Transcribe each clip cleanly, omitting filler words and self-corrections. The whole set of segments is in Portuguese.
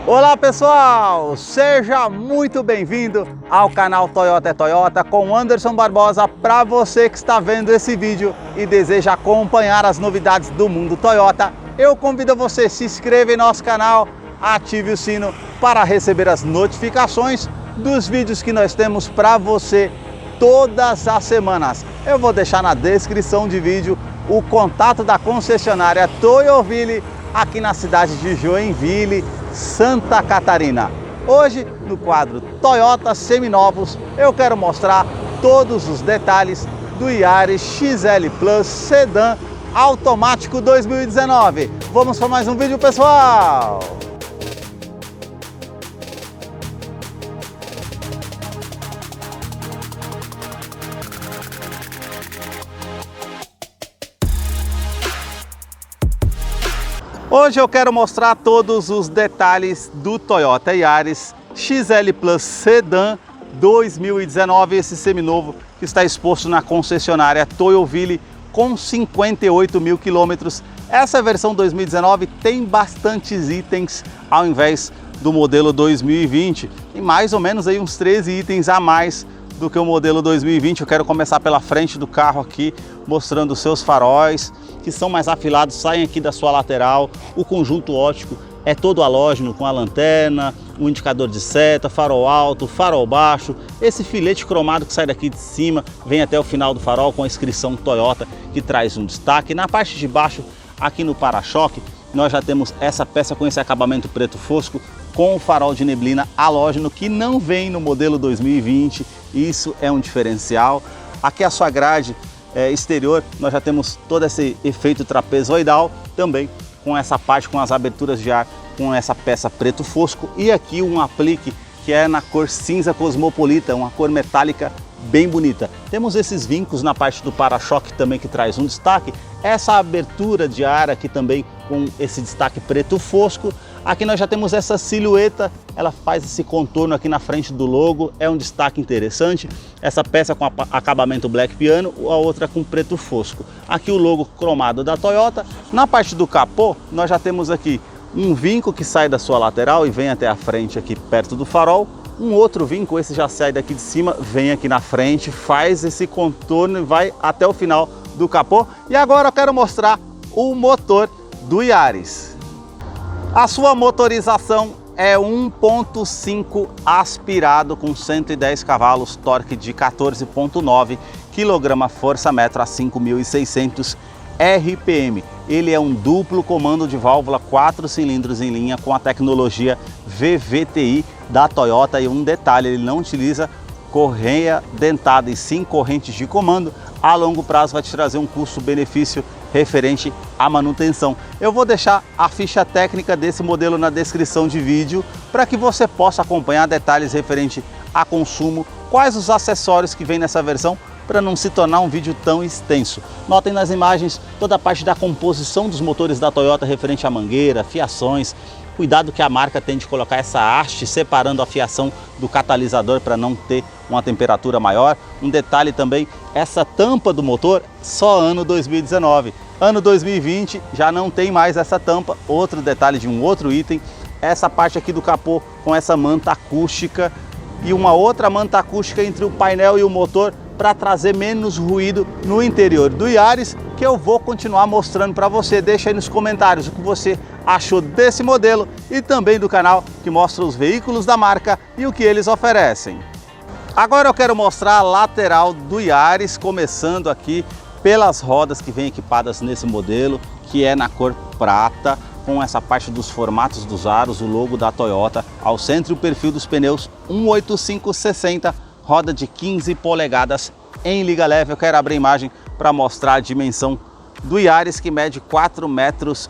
Olá pessoal, seja muito bem-vindo ao canal Toyota é Toyota com Anderson Barbosa. Para você que está vendo esse vídeo e deseja acompanhar as novidades do mundo Toyota, eu convido você a se inscrever em nosso canal, ative o sino para receber as notificações dos vídeos que nós temos para você todas as semanas. Eu vou deixar na descrição de vídeo o contato da concessionária Toyoville aqui na cidade de Joinville, Santa Catarina. Hoje, no quadro Toyota Seminovos, eu quero mostrar todos os detalhes do Yaris XL Plus Sedan automático 2019. Vamos para mais um vídeo, pessoal! Hoje eu quero mostrar todos os detalhes do Toyota Yaris XL Plus Sedan 2019, esse seminovo que está exposto na concessionária Toyoville com 58 mil quilômetros. Essa versão 2019 tem bastantes itens ao invés do modelo 2020 e mais ou menos aí uns 13 itens a mais do que o modelo 2020. Eu quero começar pela frente do carro aqui, mostrando os seus faróis, que são mais afilados, saem aqui da sua lateral. O conjunto óptico é todo halógeno, com a lanterna, o indicador de seta, farol alto, farol baixo. Esse filete cromado que sai daqui de cima vem até o final do farol com a inscrição Toyota, que traz um destaque. Na parte de baixo, aqui no para-choque, nós já temos essa peça com esse acabamento preto fosco, com o farol de neblina halógeno, que não vem no modelo 2020. Isso é um diferencial. Aqui a sua grade exterior, nós já temos todo esse efeito trapezoidal, também com essa parte com as aberturas de ar, com essa peça preto fosco, e aqui um aplique que é na cor cinza cosmopolita, uma cor metálica bem bonita. Temos esses vincos na parte do para-choque também que traz um destaque, essa abertura de ar aqui também com esse destaque preto fosco. Aqui nós já temos essa silhueta, ela faz esse contorno aqui na frente do logo, é um destaque interessante. Essa peça com acabamento black piano, a outra com preto fosco. Aqui o logo cromado da Toyota. Na parte do capô, nós já temos aqui um vinco que sai da sua lateral e vem até a frente aqui perto do farol. Um outro vinco, esse já sai daqui de cima, vem aqui na frente, faz esse contorno e vai até o final do capô. E agora eu quero mostrar o motor do Yaris. A sua motorização é 1.5 aspirado com 110 cavalos, torque de 14,9 kgfm a 5.600 RPM. Ele é um duplo comando de válvula 4 cilindros em linha com a tecnologia VVTi da Toyota. E um detalhe, ele não utiliza correia dentada e sim correntes de comando. A longo prazo vai te trazer um custo-benefício referente à manutenção. Eu vou deixar a ficha técnica desse modelo na descrição de vídeo para que você possa acompanhar detalhes referente a consumo, quais os acessórios que vem nessa versão, para não se tornar um vídeo tão extenso. Notem nas imagens toda a parte da composição dos motores da Toyota referente à mangueira, fiações. Cuidado que a marca tem de colocar essa haste separando a fiação do catalisador para não ter uma temperatura maior. Um detalhe também, essa tampa do motor só ano 2019. Ano 2020 já não tem mais essa tampa. Outro detalhe de um outro item, essa parte aqui do capô com essa manta acústica e uma outra manta acústica entre o painel e o motor para trazer menos ruído no interior do Yaris, que eu vou continuar mostrando para você. Deixa aí nos comentários o que você achou desse modelo e também do canal que mostra os veículos da marca e o que eles oferecem. Agora eu quero mostrar a lateral do Yaris, começando aqui pelas rodas que vêm equipadas nesse modelo, que é na cor prata, com essa parte dos formatos dos aros, o logo da Toyota ao centro e o perfil dos pneus 185/60, roda de 15 polegadas em liga leve. Eu quero abrir a imagem para mostrar a dimensão do Yaris, que mede 4,42 metros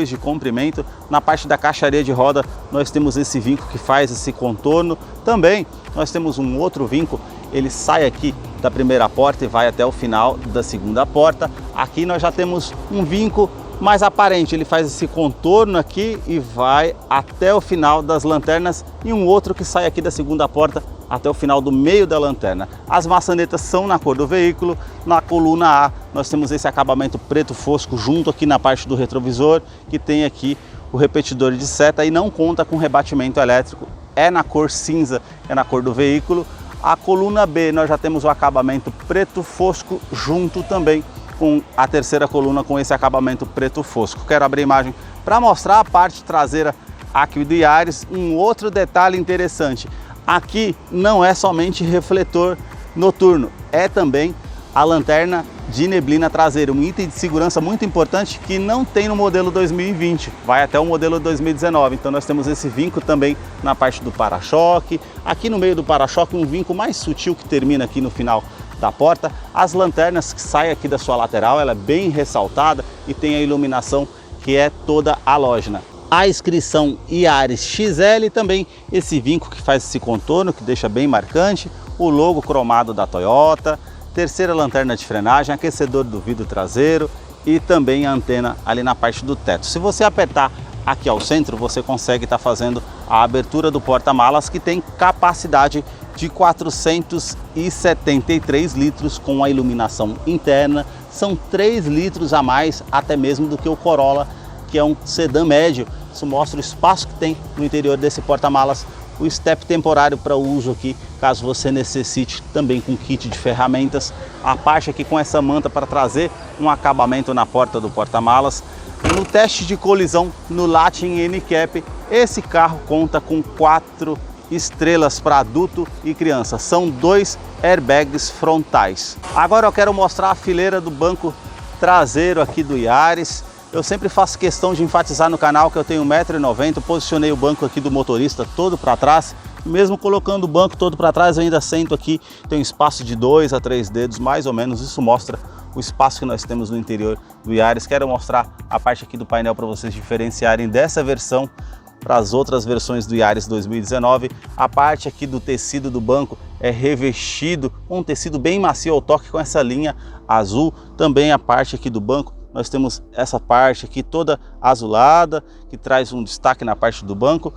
de comprimento. Na parte da caixaria de roda nós temos esse vinco que faz esse contorno. Também nós temos um outro vinco, ele sai aqui da primeira porta e vai até o final da segunda porta. Aqui nós já temos um vinco mais aparente, ele faz esse contorno aqui e vai até o final das lanternas, e um outro que sai aqui da segunda porta até o final do meio da lanterna. As maçanetas são na cor do veículo. Na coluna A nós temos esse acabamento preto fosco junto aqui na parte do retrovisor, que tem aqui o repetidor de seta e não conta com rebatimento elétrico, é na cor cinza, é na cor do veículo. A coluna B nós já temos o acabamento preto fosco junto também com a terceira coluna com esse acabamento preto fosco. Quero abrir a imagem para mostrar a parte traseira aqui do Yaris. Um outro detalhe interessante, aqui não é somente refletor noturno, é também a lanterna de neblina traseira, um item de segurança muito importante que não tem no modelo 2020, vai até o modelo 2019. Então nós temos esse vinco também na parte do para-choque, aqui no meio do para-choque um vinco mais sutil que termina aqui no final da porta. As lanternas que saem aqui da sua lateral, ela é bem ressaltada e tem a iluminação que é toda halógena. A inscrição Yaris XL também, esse vinco que faz esse contorno, que deixa bem marcante, o logo cromado da Toyota, terceira lanterna de frenagem, aquecedor do vidro traseiro e também a antena ali na parte do teto. Se você apertar aqui ao centro, você consegue estar fazendo a abertura do porta-malas, que tem capacidade de 473 litros com a iluminação interna. São 3 litros a mais até mesmo do que o Corolla, que é um sedã médio. Isso mostra o espaço que tem no interior desse porta-malas. O step temporário para uso aqui, caso você necessite, também com kit de ferramentas. A parte aqui com essa manta para trazer um acabamento na porta do porta-malas. No teste de colisão no Latin NCAP, esse carro conta com 4 estrelas para adulto e criança. São 2 airbags frontais. Agora eu quero mostrar a fileira do banco traseiro aqui do Yaris. Eu sempre faço questão de enfatizar no canal que eu tenho 1,90 m, posicionei o banco aqui do motorista todo para trás. Mesmo colocando o banco todo para trás, eu ainda sento aqui, tem um espaço de 2 a 3 dedos, mais ou menos. Isso mostra o espaço que nós temos no interior do Yaris. Quero mostrar a parte aqui do painel para vocês diferenciarem dessa versão para as outras versões do Yaris 2019. A parte aqui do tecido do banco é revestido com um tecido bem macio ao toque com essa linha azul. Também a parte aqui do banco, nós temos essa parte aqui toda azulada, que traz um destaque na parte do banco.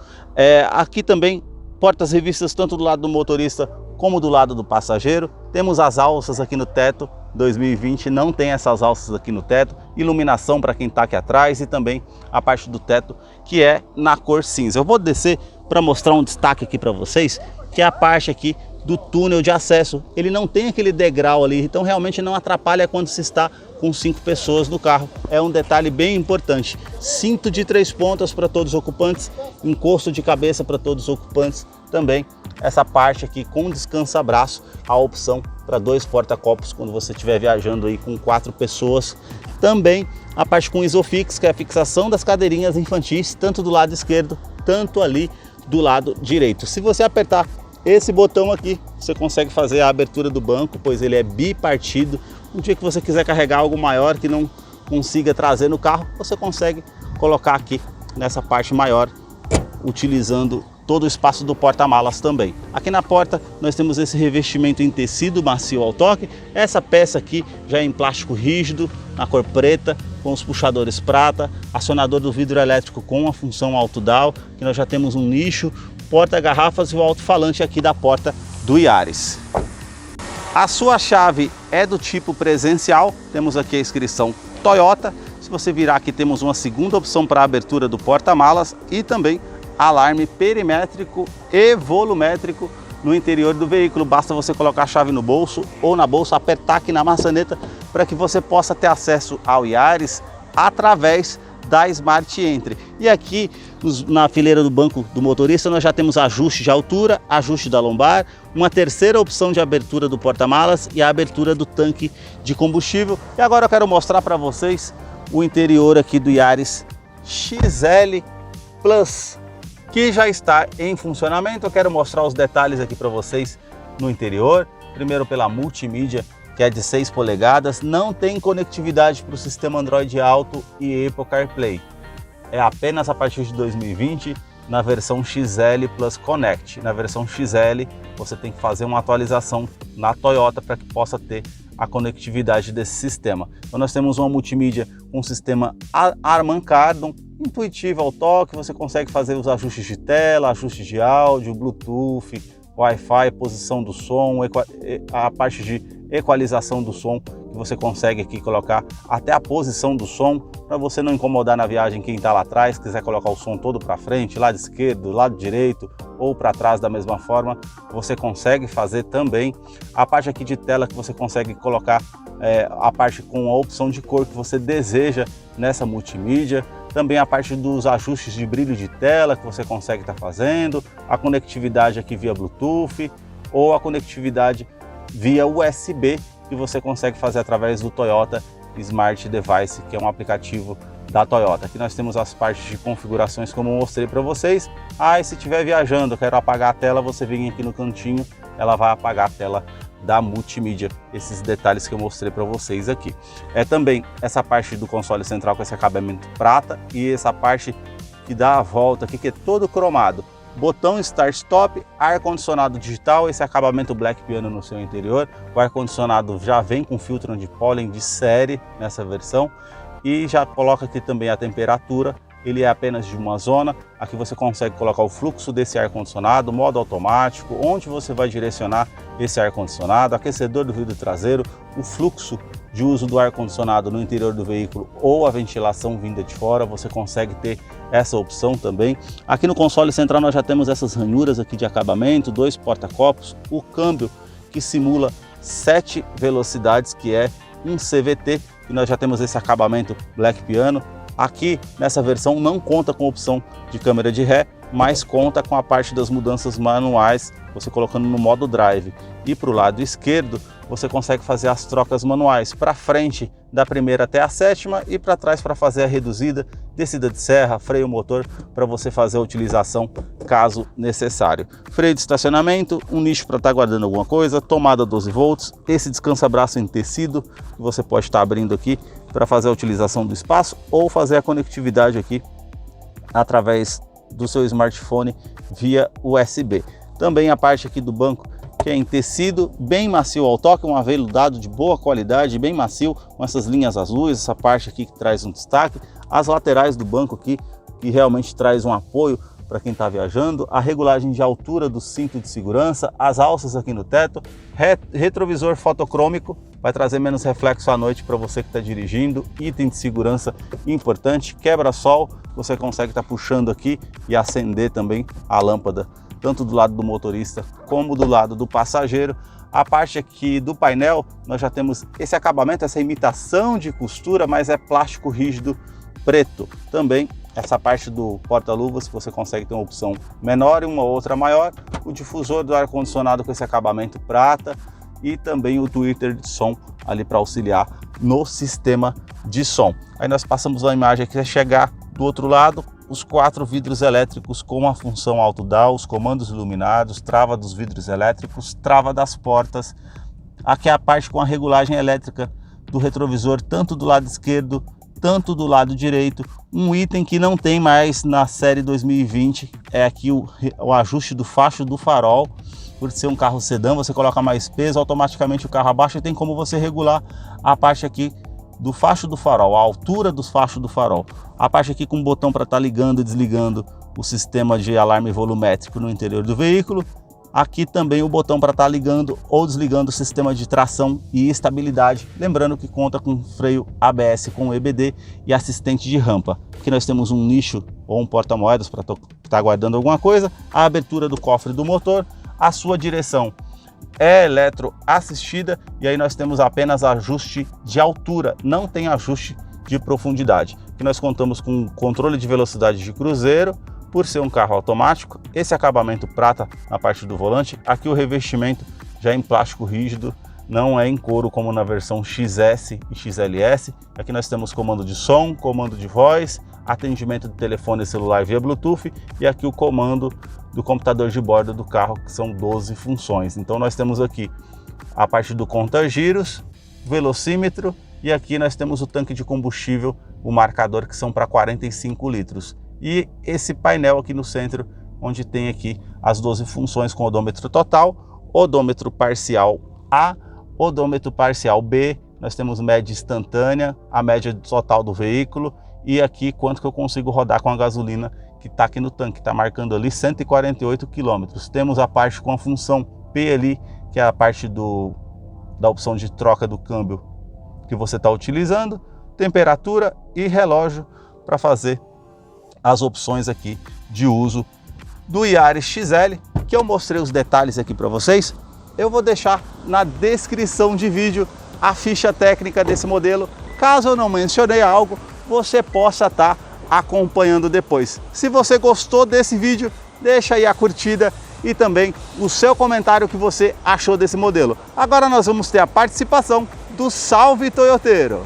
Aqui também portas revistas tanto do lado do motorista como do lado do passageiro. Temos as alças aqui no teto. 2020 não tem essas alças aqui no teto. Iluminação para quem está aqui atrás e também a parte do teto que é na cor cinza. Eu vou descer para mostrar um destaque aqui para vocês, que é a parte aqui do túnel de acesso. Ele não tem aquele degrau ali, então realmente não atrapalha quando se está com 5 pessoas no carro. É um detalhe bem importante. Cinto de 3 pontas para todos os ocupantes, encosto de cabeça para todos os ocupantes. Também essa parte aqui com descansa-braço, a opção para 2 porta-copos quando você estiver viajando aí com 4 pessoas. Também a parte com Isofix, que é a fixação das cadeirinhas infantis, tanto do lado esquerdo, tanto ali do lado direito. Se você apertar esse botão aqui, você consegue fazer a abertura do banco, pois ele é bipartido. Um dia que você quiser carregar algo maior que não consiga trazer no carro, você consegue colocar aqui nessa parte maior, utilizando todo o espaço do porta-malas também. Aqui na porta nós temos esse revestimento em tecido macio ao toque. Essa peça aqui já é em plástico rígido, na cor preta, com os puxadores prata, acionador do vidro elétrico com a função auto-down, que nós já temos um nicho, porta-garrafas e o alto-falante aqui da porta do Yaris. A sua chave é do tipo presencial, temos aqui a inscrição Toyota. Se você virar aqui, temos uma segunda opção para a abertura do porta-malas e também alarme perimétrico e volumétrico no interior do veículo. Basta você colocar a chave no bolso ou na bolsa, apertar aqui na maçaneta para que você possa ter acesso ao Yaris através da Smart Entry. E aqui na fileira do banco do motorista nós já temos ajuste de altura, ajuste da lombar, uma terceira opção de abertura do porta-malas e a abertura do tanque de combustível. E agora eu quero mostrar para vocês o interior aqui do Yaris XL Plus, que já está em funcionamento. Eu quero mostrar os detalhes aqui para vocês no interior. Primeiro pela multimídia, que é de 6 polegadas, não tem conectividade para o sistema Android Auto e Apple CarPlay. É apenas a partir de 2020 na versão XL Plus Connect. Na versão XL você tem que fazer uma atualização na Toyota para que possa ter a conectividade desse sistema. Então nós temos uma multimídia com um sistema Harman Kardon, intuitivo ao toque. Você consegue fazer os ajustes de tela, ajustes de áudio, Bluetooth, Wi-Fi, posição do som, a parte de equalização do som, que você consegue aqui colocar até a posição do som, para você não incomodar na viagem quem está lá atrás, quiser colocar o som todo para frente, lado esquerdo, lado direito ou para trás da mesma forma, você consegue fazer também. A parte aqui de tela que você consegue colocar a parte com a opção de cor que você deseja nessa multimídia, também a parte dos ajustes de brilho de tela que você consegue estar fazendo, a conectividade aqui via Bluetooth ou a conectividade via USB que você consegue fazer através do Toyota Smart Device, que é um aplicativo da Toyota. Aqui nós temos as partes de configurações como eu mostrei para vocês. E se estiver viajando, quero apagar a tela, você vem aqui no cantinho, ela vai apagar a tela da multimídia, esses detalhes que eu mostrei para vocês aqui. Também essa parte do console central com esse acabamento prata e essa parte que dá a volta aqui, que é todo cromado. Botão Start Stop, ar-condicionado digital, esse acabamento Black Piano no seu interior. O ar-condicionado já vem com filtro anti-pólen de série nessa versão e já coloca aqui também a temperatura. Ele é apenas de uma zona. Aqui você consegue colocar o fluxo desse ar-condicionado, modo automático, onde você vai direcionar esse ar-condicionado, aquecedor do vidro traseiro, o fluxo de uso do ar-condicionado no interior do veículo ou a ventilação vinda de fora, você consegue ter essa opção também. Aqui no console central nós já temos essas ranhuras aqui de acabamento, 2 porta-copos, o câmbio que simula 7 velocidades, que é um CVT, e nós já temos esse acabamento Black Piano. Aqui nessa versão não conta com opção de câmera de ré, mas conta com a parte das mudanças manuais, você colocando no modo drive. E para o lado esquerdo você consegue fazer as trocas manuais, para frente da primeira até a sétima e para trás para fazer a reduzida, descida de serra, freio motor, para você fazer a utilização caso necessário. Freio de estacionamento, um nicho para estar guardando alguma coisa, tomada 12 volts, esse descansa-braço em tecido que você pode estar abrindo aqui para fazer a utilização do espaço ou fazer a conectividade aqui através do seu smartphone via USB. Também a parte aqui do banco que é em tecido, bem macio ao toque, um aveludado de boa qualidade, bem macio, com essas linhas azuis, essa parte aqui que traz um destaque, as laterais do banco aqui, que realmente traz um apoio para quem está viajando, a regulagem de altura do cinto de segurança, as alças aqui no teto, retrovisor fotocrômico, vai trazer menos reflexo à noite para você que está dirigindo, item de segurança importante, quebra-sol, você consegue estar puxando aqui e acender também a lâmpada, tanto do lado do motorista como do lado do passageiro. A parte aqui do painel, nós já temos esse acabamento, essa imitação de costura, mas é plástico rígido preto. Também essa parte do porta-luvas, você consegue ter uma opção menor e uma outra maior. O difusor do ar-condicionado com esse acabamento prata e também o tweeter de som ali para auxiliar no sistema de som. Aí nós passamos a imagem aqui, chegar do outro lado, os 4 vidros elétricos com a função auto-down, os comandos iluminados, trava dos vidros elétricos, trava das portas. Aqui é a parte com a regulagem elétrica do retrovisor, tanto do lado esquerdo, tanto do lado direito. Um item que não tem mais na série 2020 é aqui o ajuste do facho do farol. Por ser um carro sedã, você coloca mais peso, automaticamente o carro abaixa e tem como você regular a parte aqui do facho do farol, a altura dos fachos do farol. A parte aqui com um botão para estar ligando e desligando o sistema de alarme volumétrico no interior do veículo. Aqui também o botão para estar ligando ou desligando o sistema de tração e estabilidade. Lembrando que conta com freio ABS com EBD e assistente de rampa. Aqui nós temos um nicho ou um porta-moedas para estar guardando alguma coisa. A abertura do cofre do motor. A sua direção é eletroassistida e aí nós temos apenas ajuste de altura, não tem ajuste de profundidade. Aqui nós contamos com controle de velocidade de cruzeiro, por ser um carro automático, esse acabamento prata na parte do volante, aqui o revestimento já é em plástico rígido, não é em couro como na versão XS e XLS. Aqui nós temos comando de som, comando de voz, atendimento de telefone celular via Bluetooth e aqui o comando do computador de bordo do carro, que são 12 funções. Então nós temos aqui a parte do conta-giros, velocímetro e aqui nós temos o tanque de combustível, o marcador, que são para 45 litros. E esse painel aqui no centro, onde tem aqui as 12 funções com odômetro total, odômetro parcial A, odômetro parcial B, nós temos média instantânea, a média total do veículo e aqui quanto que eu consigo rodar com a gasolina que está aqui no tanque, está marcando ali 148 km. Temos a parte com a função P ali, que é a parte da opção de troca do câmbio que você está utilizando, temperatura e relógio para fazer as opções aqui de uso do Yaris XL, que eu mostrei os detalhes aqui para vocês. Eu vou deixar na descrição de vídeo a ficha técnica desse modelo, caso eu não mencionei algo, você possa estar acompanhando depois. Se você gostou desse vídeo, deixa aí a curtida e também o seu comentário que você achou desse modelo. Agora nós vamos ter a participação do Salve Toyoteiro.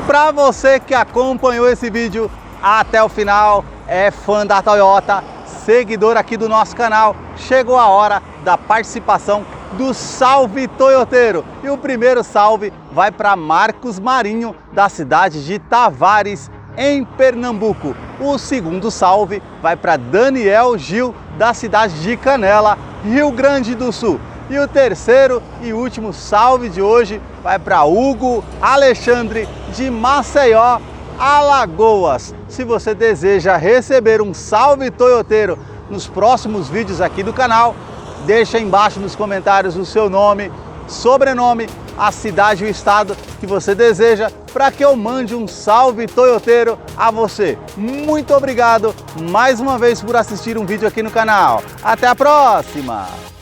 Para você que acompanhou esse vídeo até o final, é fã da Toyota, seguidor aqui do nosso canal, chegou a hora da participação do Salve Toyoteiro. E o primeiro salve vai para Marcos Marinho, da cidade de Tavares, em Pernambuco. O segundo salve vai para Daniel Gil, da cidade de Canela, Rio Grande do Sul. E o terceiro e último salve de hoje vai para Hugo Alexandre, de Maceió, Alagoas. Se você deseja receber um salve toyoteiro nos próximos vídeos aqui do canal, deixa aí embaixo nos comentários o seu nome, sobrenome, a cidade e o estado que você deseja, para que eu mande um salve toyoteiro a você. Muito obrigado mais uma vez por assistir um vídeo aqui no canal. Até a próxima!